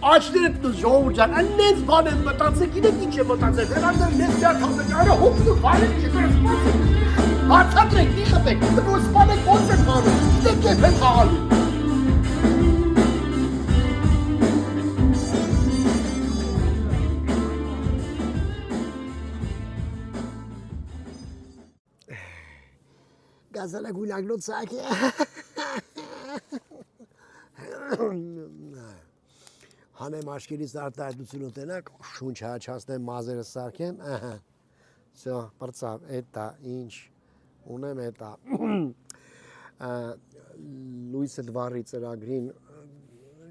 Աչքերը դու ժողովուրդ աննես բան եմ մտածել, գիտեք ինչ եմ մտածել, վերադարձ նես դարձած արա հոգու բարի չկրսպասի։ Հարցատրեք, մի խփեք, դու սպանեք ոնց է բանում, գիտեք երբ է խաղալու։ Գազալա գունագլոտ սակի։ Հանեմ աշկերից արտահայտություն ուտենակ, շունչ հաչացնեմ մազերը սարքեմ, սյո, պրծավ, էտա, ինչ, ունեմ էտա, լույսը դվարի ծրագրին,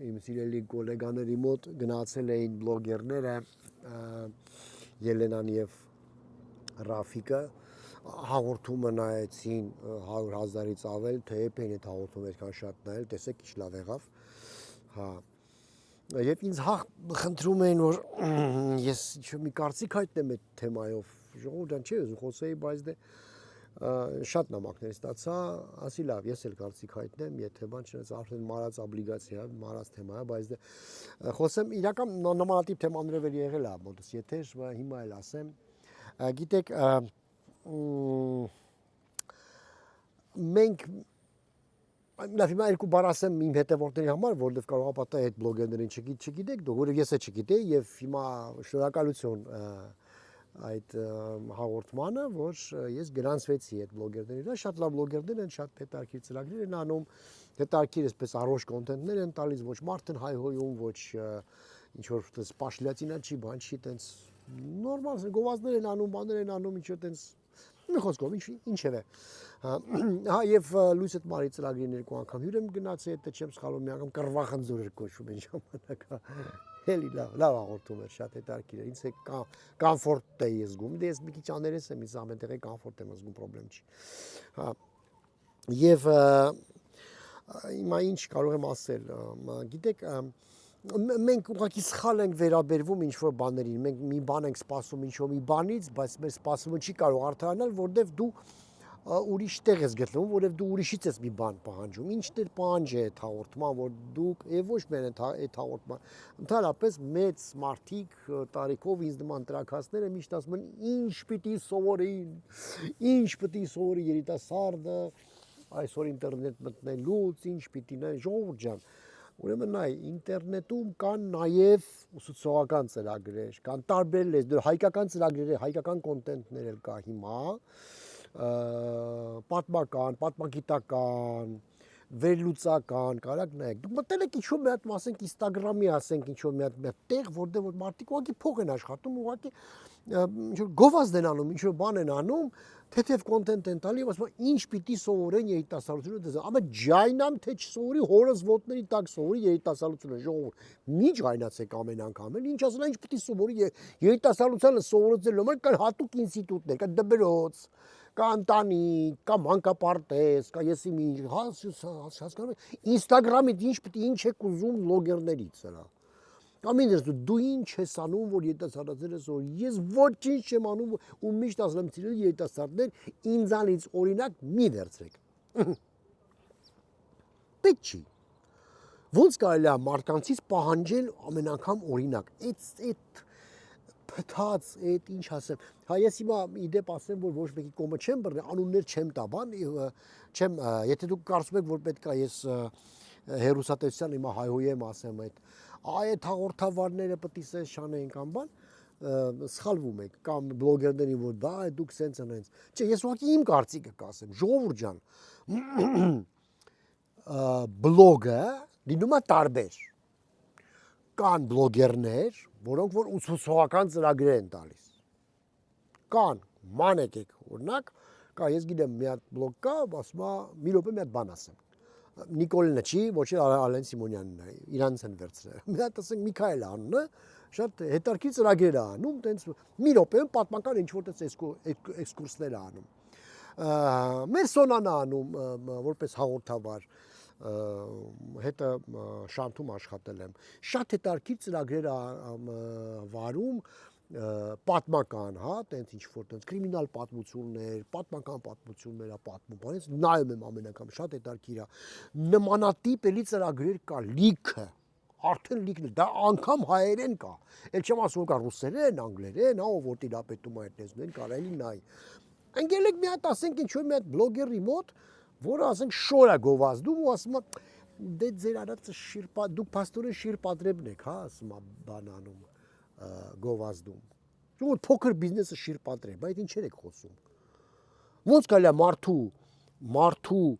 իմ սիրելի գոլեգաների մոտ գնացել էին բլոգերները, Ելենան և Ռաֆիկը, հաղորդումը նայեցին 100,000-ից ավել, թե էպ էին այդ հաղորդումը այդքան շատ նայել, տեսեք ինչ լավ եղավ, հա, Եվ ինձ խնդրում էին, որ ես մի կարծիք հայտնեմ այդ թեմայով, ժողովուրդան չի ուզում խոսեի, բայց դե շատ նամակներ ստացա, ասի լավ, ես էլ կարծիք հայտնեմ, եթե բան չնայած արդեն մարած օբլիգացիա, մարած թեմա է, բայց դե խոսեմ, իրական նմանատիպ թեմաներով էլ եղել է մոտս եթեր, հիմա էլ ասեմ, գիտեք, մենք Լավ, հիմա երկու բառ ասեմ իմ հետևորդների համար, որովհետև կարող ապատա այդ բլոգերներին չգիտեք, որովհետև ես էլ չգիտեի եւ հիմա շնորհակալություն այդ հաղորդմանը, որ ես գրանցվեցի այդ բլոգերների վրա, շատ լավ բլոգերներ են, շատ հետաքրքիր ծրագրեր են անում, հետաքրքիր էսպես առողջ կոնտենտներ են տալիս, ոչ մարդն հայհոյում, ոչ ինչ որ այդպես պաշլյացինա չի, բան չի, այտենց նորմալ գովազդներ են անում, բաներ են անում, ինչ որ այտենց մի խոսքով, ինչև է։ Հա, եւ լույս այդ մարի ծրագրին երկու անգամ հյուր եմ գնացել, դա չեմ սխալվում, մի անգամ կռվախնձոր էր կոչվում այն ժամանակ։ Էլի լավ հաղորդում էր, շատ հետաքրքիր էր, ինձ է կոմֆորտ էի զգում, դե ես մի քիչ աներես եմ, ինձ ամեն տեղի կոմֆորտ եմ զգում, պրոբլեմ չի։ Հա։ Եվ հիմա ինչ կարող եմ ասել, գիտեք, մենք ուղղակի սխալ ենք վերաբերվում ինչ-որ բաներին, մենք մի բան ենք սպասում ինչ-որ մի բանից, բայց մեր սպասումը չի կարող արդարանալ, որովհետև դու ուրիշ տեղ ես գտնվում, որովհետև դու ուրիշից ես մի բան պահանջում, ինչ դեր պահանջ է այդ հաղորդման, որ դուք եւ ոչ միայն այդ հաղորդման, ընդհանրապես մեծ մարդիկ տարիքով ինձ նման տրաքասները միշտ ասում են ինչ պիտի սովորեին, ինչ պիտի սովորի երիտասարդը, այսօր ինտերնետ մտնելուց, ինչ պիտի նայ ժողովուրդ ջան Ուրեմն նայ, ինտերնետում կան նաև ուսուցողական ծրագրեր, կան տարբեր լեզուներ, հայկական ծրագրեր, հայկական կոնտենտներ էլ կա հիմա, պատմական, պատմագիտական, վերլուծական, կարակ նայեք։ Դուք մտել եք ինչ-որ մի հատ, ասենք Instagram-ի, ասենք ինչ-որ մի հատ տեղ, որտեղ որ մարդիկ ուղղակի փող են աշխատում, ուղղակի ինչ-որ գովազդ են անում, ինչ-որ բան են անում, թեթև կոնտենտ են տալի, ասում են ինչ պիտի սովորեն երիտասարդությունը դες, ամա ջայնամ թե չսովորի հորս ոտների տակ սովորի երիտասարդությունը ժողովուրդ։ Մի ջայնացեք ամեն անգամ, ինչ ասել ինչ պիտի սովորի երիտասարդությանը սովորեցնելու համար կան հատուկ ինստիտուտներ, կա դպրոց, կա ընտանիք, կա մանկապարտեզ, կա ես իմ ինչ, հասկանում եք, Instagram-ից ինչ եք ուզում բլոգերներից սրա։ Կամ ինձ դու ինչ ես անում, որ երիտասարդները սովորի, ես ոչինչ չեմ անում ու միշտ ասում եմ ցիրել երիտասարդներ, ինձանից օրինակ մի վերցրեք։ Պետք չի։ Ոնց կարելի է մարդկանցից պահանջել ամեն անգամ օրինակ։ Այդ փթած, այդ ինչ ասեմ։ Հա ես հիմա իդեպ ասեմ, որ ոչ մեկի կոմը չեմ բռնել, անուններ չեմ տա, բան, չեմ, եթե դուք կարծում եք, որ պետք է ես հերոսատեսության հիմա հայհոյեմ ասեմ այդ հաղորդավարները պետք է սենց շանեին կամ բան, սխալվում եք, կամ բլոգերներին, որ դա դուք սենց անենց։ Չէ, ես ուղղակի իմ կարծիքը կասեմ, ժողովուրդ ջան, բլոգը լինում է տարբեր։ Կան բլոգերներ, որոնք որ ուսուցողական ծրագրեր են տալիս։ Կան, մանեք եք, օրինակ, կա, ես գիտեմ, մի հատ բլոգ կա, ասում է, մի րոպե մի հատ բան ասեմ։ Նիկոլինը չի, ոչ էլ Ալեն Սիմոնյանն է, իրանց են վերցրել։ Մի հատ ասենք Միքայել անունը, շատ հետաքրքիր ծրագրեր է անում, տենց մի րոպեում պատմական ինչ-որ տես էքսկուրսներ է անում։ Մեր Սոնան է անում որպես հաղորդավար, հետը շանթում աշխատել եմ։ Շատ հետաքրքիր ծրագրեր վարում պատմական, հա, տենց ինչ-որ տենց կրիմինալ պատմություններ, պատմական պատմություններ պատմում, բանից նայում եմ ամեն անգամ շատ հետաքրքիր է։ Նմանատիպ էլի ծրագրեր կա լիքը, արդեն լիքն դա անգամ հայերեն կա։ Էլ չեմ ասում կա ռուսերեն, անգլերեն, հա, ով որ տիրապետում այդ տեսնեն, կարելի նայ։ Անգելեք մի հատ ասենք ինչ որ մի հատ բլոգերի մոտ, որը ասենք շորա գովազդում ու ասում է դե ձեր արածը շիրպա դուք փաստորեն շիրպատրեբն եք, հա, ասում է բանանում գովազդում։ Ու փոքր բիզնեսը շիրպատրեբ, այդ ինչեր եք խոսում։ Ոնց կարելի է մարդու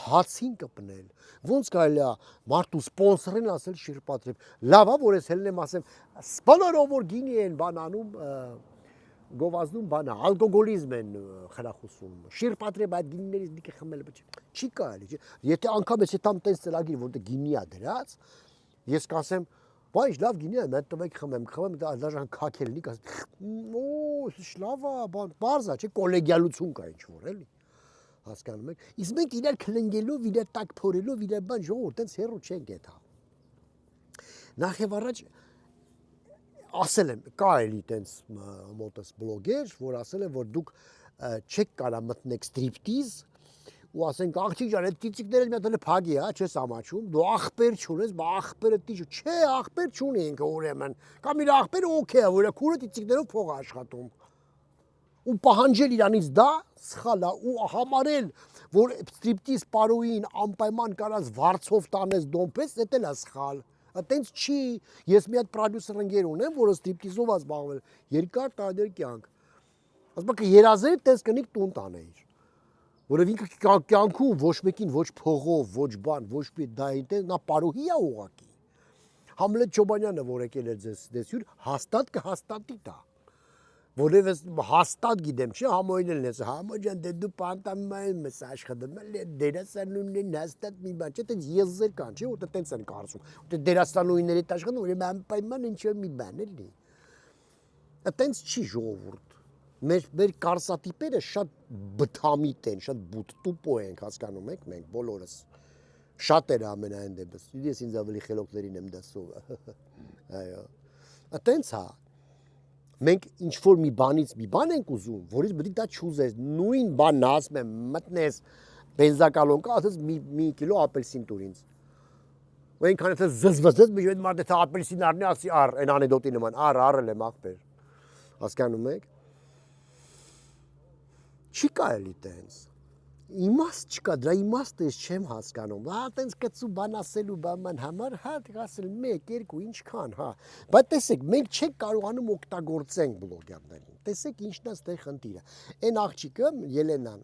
հացին կպնել, ոնց կարելի է մարդու սպոնսորին ասել շիրպատրեբ։ Լավ է, որ ես հելնեմ ասեմ, սպոնորով որ գինի են բանանում գովազդում բանա, ալկոգոլիզմ են խրախուսում, շիրպատրեբ այդ գինիներից դիքը խմել չի կարելի, եթե անգամ ես հետամ տես ծրագիր, որտեղ գինի է դրած, ես կասեմ, բա ինչ լավ գինի է, մենք տվեք խմեմ, դաժան քաքելնի, օ, լավ է, բարձ է, չէ, կոլեգիալություն կա ինչ-որ, էլի, հասկանում եք, իսկ մենք իրար քլնգելով, իրար տակ փորելով, իրար բան ժողովուրդ, տենց հեռու չենք էթա։ Նախ եւ առաջ ասել եմ, կա էլի տենց մոտս բլոգեր, որ ասել եմ, որ դուք չեք կարա մտնեք ստրիպտիզ ու ասենք աղջիկ ջան, այդ տիցիկները մի հատ էլ փագի, հա, չես ամաչում, դու ախպեր չունես, բա ախպերը տիչ, չէ, ախպեր չունենք ուրեմն, կամ իր ախպերը օքեյ է, որ քուրը տիցիկներով փող աշխատում։ Ու պահանջել իրանից դա սխալ է ու համարել, որ ստրիպտիզ պարոյին անպայման կարաս վարձով տանես դոմպես, դա էլ է սխալ։ Այտենց չի, ես մի հատ պրոդյուսեր ընկեր ունեմ, որը ստրիպտիզով է զբաղվել, երկար տարիներ կյանք։ Ասում եմ, երազել տես կնիկ տուն տանեիր։ Որով ինքը կյանքում ոչ մեկին ոչ փողով, ոչ բան, ոչ մի դա այնտեղ նա պարոհի է ուղակի։ Համլետ Չոբանյանը, որ եկել էր ձեզ հյուր, հաստատ կհաստատի դա։ Որովհետև հաստատ գիտեմ, չէ, համոյնելն ես, համո ջան, դե դու պանտամայում ես աշխատում, դերասանուհիներն հաստատ մի բան, չէ, տենց եզեր կան, չէ, որտեղ տենց են կարծում, որտեղ դերասանուհիների հետ աշխատում, ուրեմն անպայման ինչ-որ մի բան էլի։ Տենց չի ժողովուրդ։ Մեր կարծատիպերը շատ բթամիտ են, շատ բուտտուպո են, հասկանում եք, մենք բոլորս։ Շատերը ամենայն դեպս։ Ես ինձ ավելի խելոքներին եմ դասով։ Այո։ Տենց հա։ Մենք ինչ-որ մի բանից մի բան ենք ուզում, որից պետք է դա չուզես, նույն բանն ասում եմ, մտնես բենզակալոն կա, ասես մի կիլո ապելսին տուր ինձ։ Ու այնքան էլ զզվզզ, մի ժոտ մարդ է ապելսին առնի, ասի առ, այն անեդոտի նման, առել եմ ախպեր։ Հասկանում եք։ Չի կարելի տենց։ Իմաստ չկա, դրա իմաստը ես չեմ հասկանում։ Հա, տենց կծու բան ասելու բան համար, հա, ասել 1, 2, ինչքան, հա։ Բայց տեսեք, մենք չենք կարողանում օգտագործենք բլոգերներին։ Տեսեք ինչն է ստեղ խնդիրը։ Այն աղջիկը Ելենան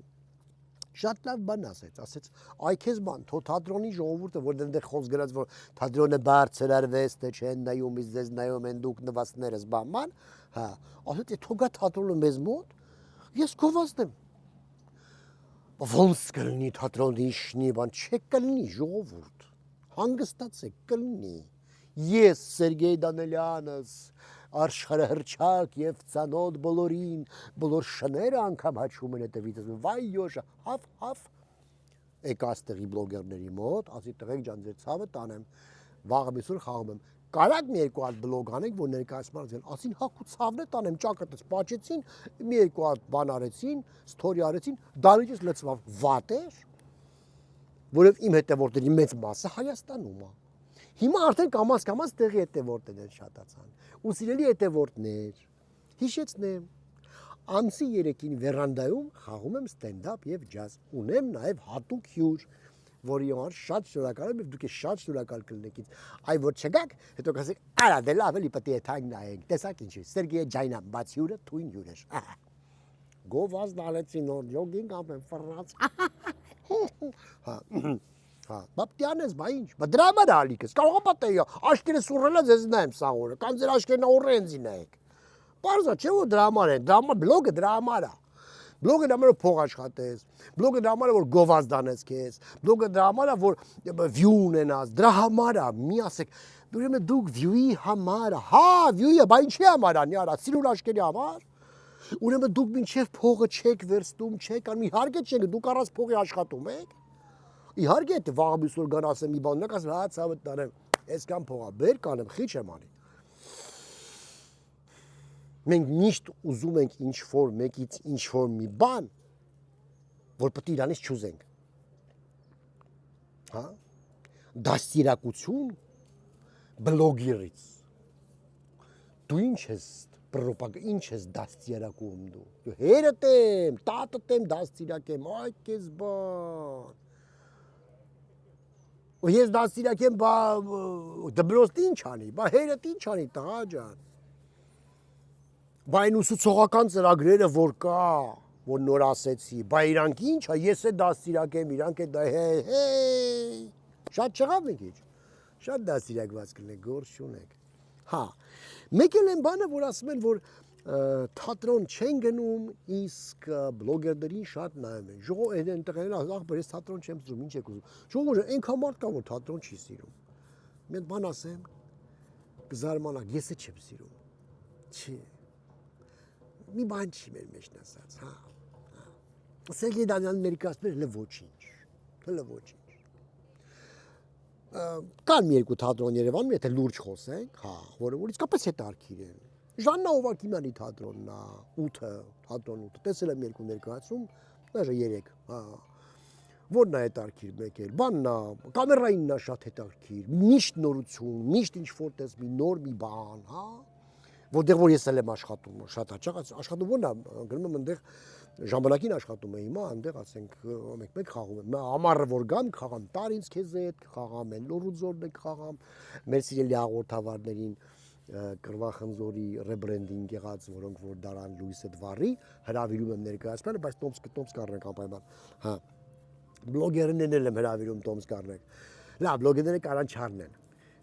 շատ լավ բան ասեց, այ քեզ բան, թո թատրոնի ժողովուրդը, որ դեռ խոսք գրած, որ թատրոնը բարձր արվեստ է, չեն նայում, իսկ ձեզ նայում են դուք նվաստներս բանման, հա, ասեց, թո գա թատրոնը մեզ մոտ, ես գովազդեմ։ Ոնց կլինի թատրոնի իշնի, բան չէ կլինի ժողովուրդ, հանգստացեք կլինի, ես Սերգեյ Դանելյանս, աշխարհահռչակ եւ ծանոթ բոլորին, բոլոր շները անգամ հաչում են հետևից, վայ յոշա, հավ, եկա ստեղի բլոգերների մոտ, ասի տղեկ ջան ձեր ցավը տանեմ, վաղը միսուր խաղում եմ, կարակ մի երկու հատ բլոգ անենք, որ ներկայացման ասեն, ասին հա քու ցավն է տանեմ, ճակատս պաճեցին, մի երկու հատ բան արեցին, սթորի արեցին, դալիճս լցվավ վատ էր, որով իմ հետևորդների մեծ մասը Հայաստանում է։ Հիմա արդեն կամաց տեղի հետևորդներ շատացան։ Ու սիրելի հետևորդներ, հիշեցնեմ, ամսի 3-ին վերանդայում խաղում եմ ստենդափ եւ ջազ։ Ունեմ նաեւ հատուկ հյուր, որի համար շատ շնորհակալ եմ, դուք շատ շնորհակալ կլինեք ինձ։ Այ որ չգաք, հետո կասեք, արա դե լավ էլի պետք է թանկ նայենք։ Տեսակ ինչի, Սերգեյ Ջայնան, բաց հյուրը թույն հյուր էր։ Գովազդ ալեցի նոր յոգին կամ ֆռած։ Հա, բապտյանես, բա ինչ, բա դրա համար ալիքս, կարող է պատեյա, աշկերը սուրելա ձեզ նայեմ սաղորը, կամ ձեր աշկերն օրենձի նայեք։ Պարզա չէ որ դրա համար է, դրա համար բլոգը դրա համար է։ Բլոգը դրա համար է փող աշխատես, բլոգը դրա համար է որ գովազդ անես քեզ, բլոգը դրա համար է որ վյու ունենաս, դրա համար է, մի ասեք, ուրեմն դուք վյուի համար, հա, վյուը, բա ինչի համար է, արա, սիրուն աշկերի համար։ Ուրեմն դուք մինչև փողը չեք վերստում, չեք անում, իհարկե չեք, դուք առանց փողի աշխատում եք։ Իհարկե թե վաղը մյուսօր գան ասեմ մի բան, ասեմ, հա, ցավը տանեմ, այսքան փողա, բեր կանեմ, խիչ եմ անի։ Մենք միշտ ուզում ենք ինչ-որ մեկից ինչ-որ մի բան, որ պետք է իրանից չուզենք։ Հա։ դաստիարակություն բլոգերից։ Դու ինչ ես ինչ ես դաստիարակում դու։ Հերդ եմ, տատդ եմ դաստիարակեմ, այդ քեզ բան։ Ու ես դաստիարակեմ, բա դբրոստի ինչ անի, բա հերդ ինչ անի, տղա ջան։ Բա այն ուսուցողական ծրագրերը որ կա, որ նոր ասեցի, բա իրանք ինչ է, ես է դաստիարակեմ, իրանք է դա հեյ։ Շատ չեղավ մի քիչ։ Շատ դաստիարակված կլինեք, գործ չունեք։ Հա, մեկ էլ են բանը, որ ասում են, որ թատրոն չեն գնում, իսկ բլոգերներին շատ նայում են։ Ժողովուրդ են տղերն ախպեր, ես թատրոն չեմ սիրում, ինչ եք ուզում։ Ժողովուրդը այնքան մարդ կա, որ թատրոն չի սիրում։ Մի բան ասեմ, կզարմանաք, ես չեմ սիրում։ Չի։ Մի բան չի մեր մեջն ասած, հա։ Սերգեյ Դանյալն ներկայացնում էր հələ ոչինչ։ Կան մի երկու թատրոն Երևանում, եթե լուրջ խոսենք, հա, որը որ իսկապես հետարքիր են։ Ժաննա Օվակիմյանի թատրոնն է, 8-ը, թատրոն 8-ը, տեսել եմ երկու ներկայացում, դաժե 3, հա։ Որն է հետարքիր մեկ էլ, բանն է, կամերայինն է շատ հետարքիր, միշտ նորություն, միշտ ինչ-որ տես մի նոր մի բան, հա։ Որտեղ որ ես էլ եմ աշխատում, շատ հաճախ աշխատում ո՞րն է, գնում եմ այնտեղ ժամանակին աշխատում եմ հիմա, այնտեղ ասենք մեկ խաղում եմ, ամառը որ գամ, խաղամ Տարինց քեզ հետ, խաղամ են Լոռուձորն եք խաղամ, մեր սիրելի հաղորդավարներին Կրվախնձորի ռեբրենդինգ եղած, որոնք որ դարան լույս հետ վառի, հրավիրում եմ ներկայացնել, բայց Տոմս կառնենք անպայման, հա, բլոգերներն եմ հրավիրում Տոմս կառնենք, լավ, բլոգերները կարան չառնեն,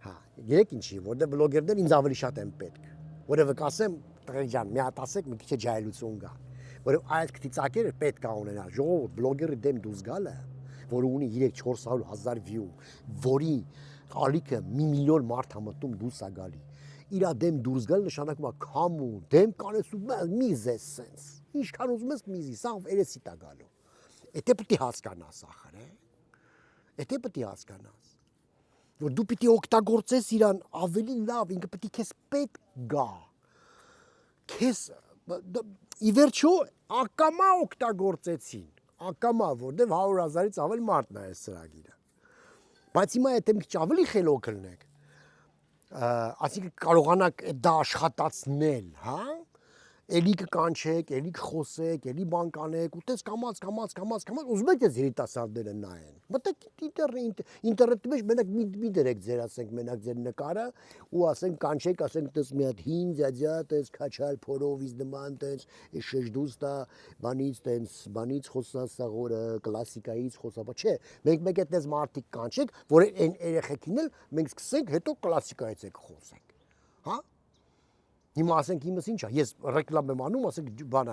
հա, երեք ինչի, որտեղ բլոգերներ ինձ ավելի շատ են պետք, որևէ կասեմ, տղեկ ջան, մի հատ ասեք, մի քիչ ջահելություն կա, որով այդ քթիծակերը պետք է ունենա, ժողովուրդ բլոգերի դեմ դուրս գալը, որը ունի 300-400,000 view, որի ալիքը 1 միլիոն մարդ համտում դուրս է գալի, իր դեմ դուրս գալ նշանակում է քամու, դեմ կանեսում միզ է սենս, ինչքան ուզում ես միզի, սա երեսի տա գալու, եթե պիտի հասկանաս ախր, եթե պիտի հասկանաս, որ դու պիտի օգտագործես իրան ավելի լավ, ինքը պիտի քեզ պետք գա, քեզ ի վերջո ակամա օգտագործեցին, ակամա, որտեղ 100,000-ից ավել մարդն է այս ծրագիրը, բայց հիմա եթե մի քիչ ավելի խելոք լինեք, այսինքն կարողանաք դա աշխատացնել, հա, էլի կկանչեք, էլի կխոսեք, էլի բան կանեք, ու տես կամած, ուզում եք ես երիտասարդները նայեն, մտեք ինտերնետի մեջ մենակ մի դրեք ձեր, ասենք, մենակ ձեր նկարը, ու ասենք կանչեք, ասենք, տես մի հատ հին ձյաձյա, տես քաչալ փորով իզ նման, տես շեշդուստա, բանից խոսա սաղորը, կլասիկայից խոսա, չէ, մենք մեկ այդպես մարդիկ կանչեք, որ այն երեխեքին էլ մենք սկսենք, հետո կլասիկայից եք խոսենք, հա? Հիմա ասենք իմս ինչ է, ես ռեկլամ եմ անում, ասենք բանը,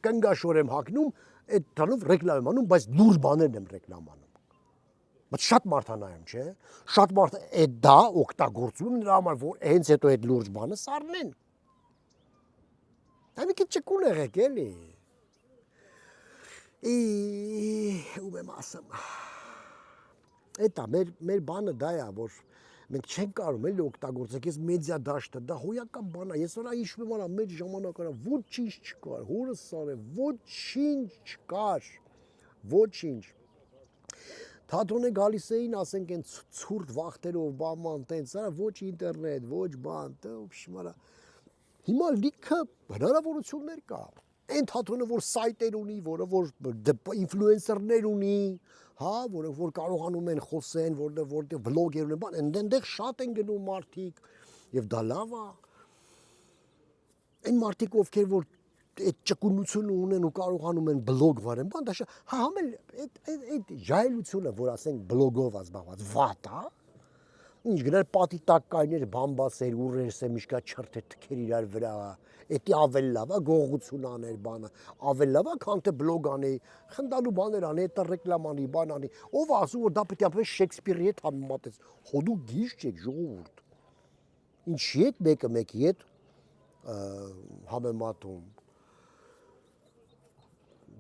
կնգաշոր եմ հագնում, այդ տանով ռեկլամ եմ անում, բայց լուրջ բաներն եմ ռեկլամ անում։ Բայց շատ մարդ անայում, չէ, շատ մարդ այդ դա օգտագործում նրա համար, որ հենց հետո այդ լուրջ բանը սառնեն։ Դա մի քիչ ճկուն եղեք, էլի։ Ում եմ ասում։ Էտա, մեր բանը դա է, որ մենք չենք կարում էլի օգտագործենք, ես մեդիա դաշտը, դա հոյական բան է, ես վրա հիշում եմ արա մեր ժամանակ արա, ոչինչ չկար, հորս սար է, ոչինչ չկար, ոչինչ։ Թատրոն է գալիս էին, ասենք են ցուրտ վախտերով, բաման, տենց, արա ոչ ինտերնետ, ոչ բան, շմարա։ Հիմա լիքը հնարավորություններ կա։ Այն թատրոնը, որ սայտեր ունի, որը որ ինֆլուենսերներ ունի, հա, որ կարողանում են խոսեն, որտեղ վլոգեր ունեն, բան, այնտեղ շատ են գնում մարդիկ, եւ դա լավ է։ Այն մարդիկ, ովքեր որ այդ ճկունությունը ունեն ու կարողանում են բլոգ վարեն, բան, դա հա համել այդ ժայլությունը, որ ասենք բլոգով ազբաղված, վատ է։ Ինչ գներ պատի տակ կայներ, բամբասեր, ուռեր, սեմիշկա չրթեր թքեր իրար վրա, էդի ավել լավ է, գողություն աներ բանը, ավել լավ է, քան թե բլոգ անի, խնդալու բաներ անի, էտա ռեկլամ անի, բան անի, ով ասում, որ դա պետք է ապրես Շեքսպիրի հետ համեմատես, հոդու գիժ չեք, ժողովուրդ, ինչի եք մեկը մեկի հետ համեմատում,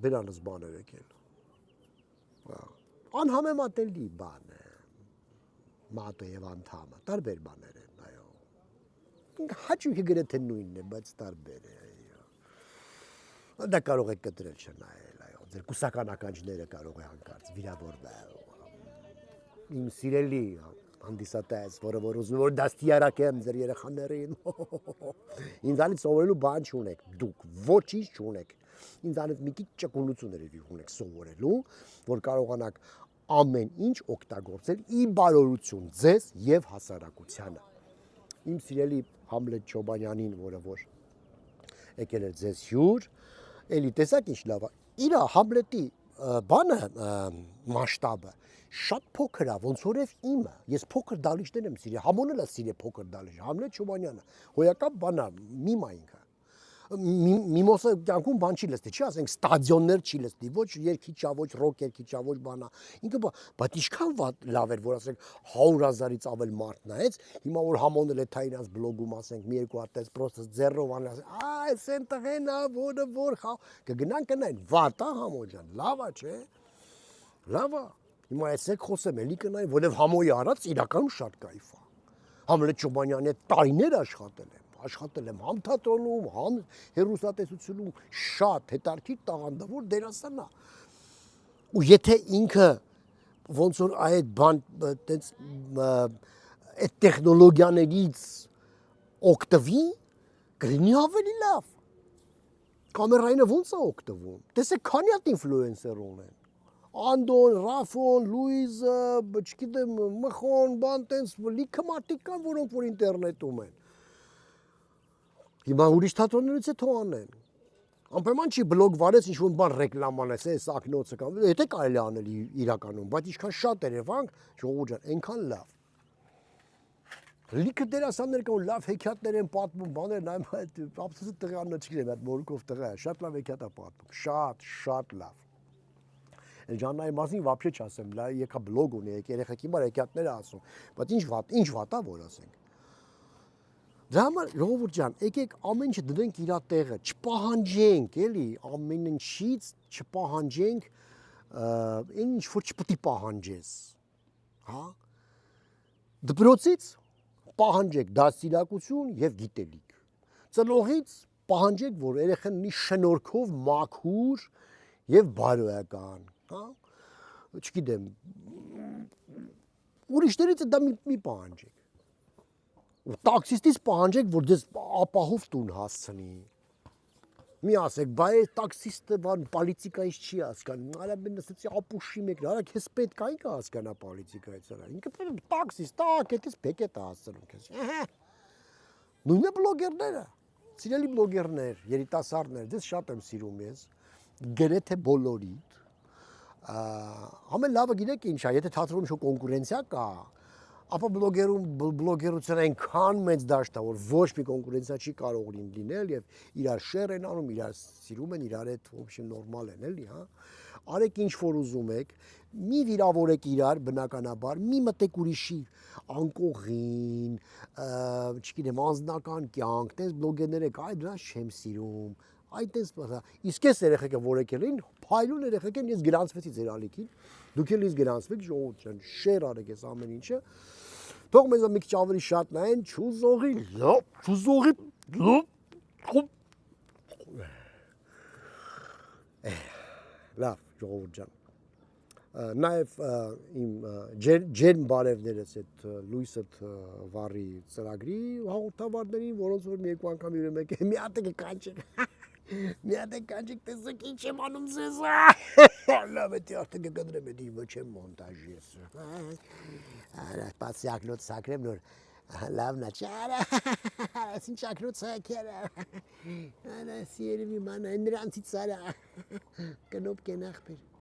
բերանս բաներ եկել, անհամեմատելի բան է, մատը և անդամը, տարբեր բաներ են, այո, հաճույքը գրեթե նույնն է, բայց տարբեր է, այո, դա կարող եք կտրել չնայել, այո, ձեր կուսական ականջները կարող է հանկարծ վիրավորվել, իմ սիրելի հանդիսատես, որը որ ուզում որ դաստիարակեմ ձեր երեխաներին։ Ինձանից սովորելու բան չունեք, դուք ոչինչ չունեք։ Ինձանից մի քիչ ճկունություն երևի ունեք սովորելու, որ կարողանաք ամեն ինչ օգտագործել ի բարօրություն ձեզ եւ հասարակությանը։ Իմ սիրելի Համլետ Չոբանյանին, որը որ եկել էր ձեզ հյուր, էլի տեսակ ինչ լավ է։ Իրա Համլետի բանը մասշտաբը շատ փոքր է, ոնց որ եւ իմը։ Ես փոքր դալիճներ եմ սիրել, համոնել է սիրել փոքր դալիճ։ Համլետ Չոբանյանը հոյակապ բան է, միմա ինքը։ Միմոսը կյանքում բան չի լսի, չի ասենք ստադիոններ չի լսի, ոչ երգիչա, ոչ ռոք երգիչա, ոչ բանա։ Ինքը բայց ինչքան լավ էր, որ ասենք 100,000-ից ավել մարդ նայեց, հիմա որ համոնել է թա իրանց բլոգում ասենք մի երկու հատ էս պրոստը ձեռով ան ասենք, այս են տղեն ա, որը որ կգնան կնային, վատ է Համո ջան, լավ է, չէ։ Լավ է։ Հիմա այսեք խոսեմ, էլի կնային, որովհետև Համոյի արած իրականում շատ կայֆ է։ Համլետ Չոբանյանի հետ տարիներ աշխատել եմ համ թատրոնում, համ հեռուստատեսությունում, շատ հետաքրքիր տաղանդավոր դերասան է։ Ու եթե ինքը ոնց որ այդ բան այդպես այդ տեխնոլոգիաներից օգտվի, կլինի ավելի լավ։ Կամերայինը ոնց է օգտվում։ Տեսեք, քանի հատ ինֆլուենսեր ունեն։ Անդոն, Ռաֆոն, Լուիզը, չգիտեմ, Մխոն, բան տենց լիքը մարդիկ կան, որոնք որ ինտերնետում են։ Հիմա ուրիշ թատրոններից է թող անեն։ Անպայման չի բլոգ վարես ինչ-որ բան ռեկլամանես, այս ակնոցը կամ, եթե կարելի անել իրականում, բայց ինչքան շատ երևանք, ժողովուրդ ջան, այնքան լավ։ Լիքը դերասաններ կան, լավ հեքիաթներ են պատմում, բաներ, նայում այդ ափսոսի տղյանը չգիտեմ, այդ մորուկով տղա է, շատ լավ հեքիաթ է պատմում, շատ լավ։ Ջաննայի մասին вообще չասեմ, լա եկա բլոգ ունի, երեխեք հիմա հեքիաթներ ասում, բայց ինչ վատ է որ ասենք։ Դրա համար ժողովուրդ ջան, եկեք ամեն ինչ դնենք իր տեղը, չպահանջենք, էլի, ամեն ինչից չպահանջենք, ինչ որ չպետք է պահանջես, հա։ Դպրոցից պահանջեք դաստիարակություն եւ գիտելիք։ Ծնողից պահանջեք, որ երեխան ունի շնորհքով մաքուր եւ բարոյական, հա։ Չգիտեմ, ուրիշներից դա մի պահանջեք։ Տաքսիստից պահանջեք, որ դες ապահով տուն հասցնի։ Մի ասեք, բայց տաքսիստը բան պոլիտիկայից չի հասկանում։ Արա բնսեցի ապուշի մեկն, արա քեզ պետք է ինքը հասկանա պոլիտիկայից արա։ Ինքը տաքսիստ, տակ, այդպես բեկետ է հասցնում քեզ։ Նույնը բլոգերները, սիրելի բլոգերներ, երիտասարդներ, դες շատ եմ սիրում ես։ Գրեթե բոլորիդ։ Ամեն լավը գիտեք ինչ է, եթե թատրոնում շո կոնկուրենցիա կա, ապա բլոգերությունը այնքան մեծ դաշտ է, որ ոչ մի կոնկուրենցիա չի կարող լինել եւ իրար շեր են անում, իրար սիրում են, իրար հետ ոբշե նորմալ են, էլի, հա։ Արեք ինչ որ ուզում եք, մի վիրավորեք իրար բնականաբար, մի մտեք ուրիշի անկողին, չգիտեմ, անձնական կյանք, տես բլոգերներ եք, այ դրա չեմ սիրում, այդպես բա։ Իսկ ես երեխեքը որ եկել են, փայլուն երեխեք են, ես գրանցվեցի ձեր ալիքին, դուք էլ ինձ գրանցվեք, ժողովուրդ ջան, շեր արեք ես ամեն ինչը։ Թող մեզ մի քիչ ավելի շատ նայեն, չուզողի, լավ, ժողովուրդ ջան։ Նաև իմ ջերմ բարևներս այդ լույսդ վառի ծրագրի հաղորդավարներին, որոնց որ մի երկու անգամ յուրը մեկ մի հատ է կանչեք։ Մի հատ է կանչեք, տեսեք ինչ եմ անում ձեզ։ Լավ է, արդեն կգնրեմ, էդի ոչ եմ մոնտաժի ես։ Արա, պասի ակնոց սակրեմ նոր, լավն է, չարա, այս ինչ ակնոց սակեր է։ Արա, սիրելի ման, նրանցից արա, կնոպ կեն աղբեր։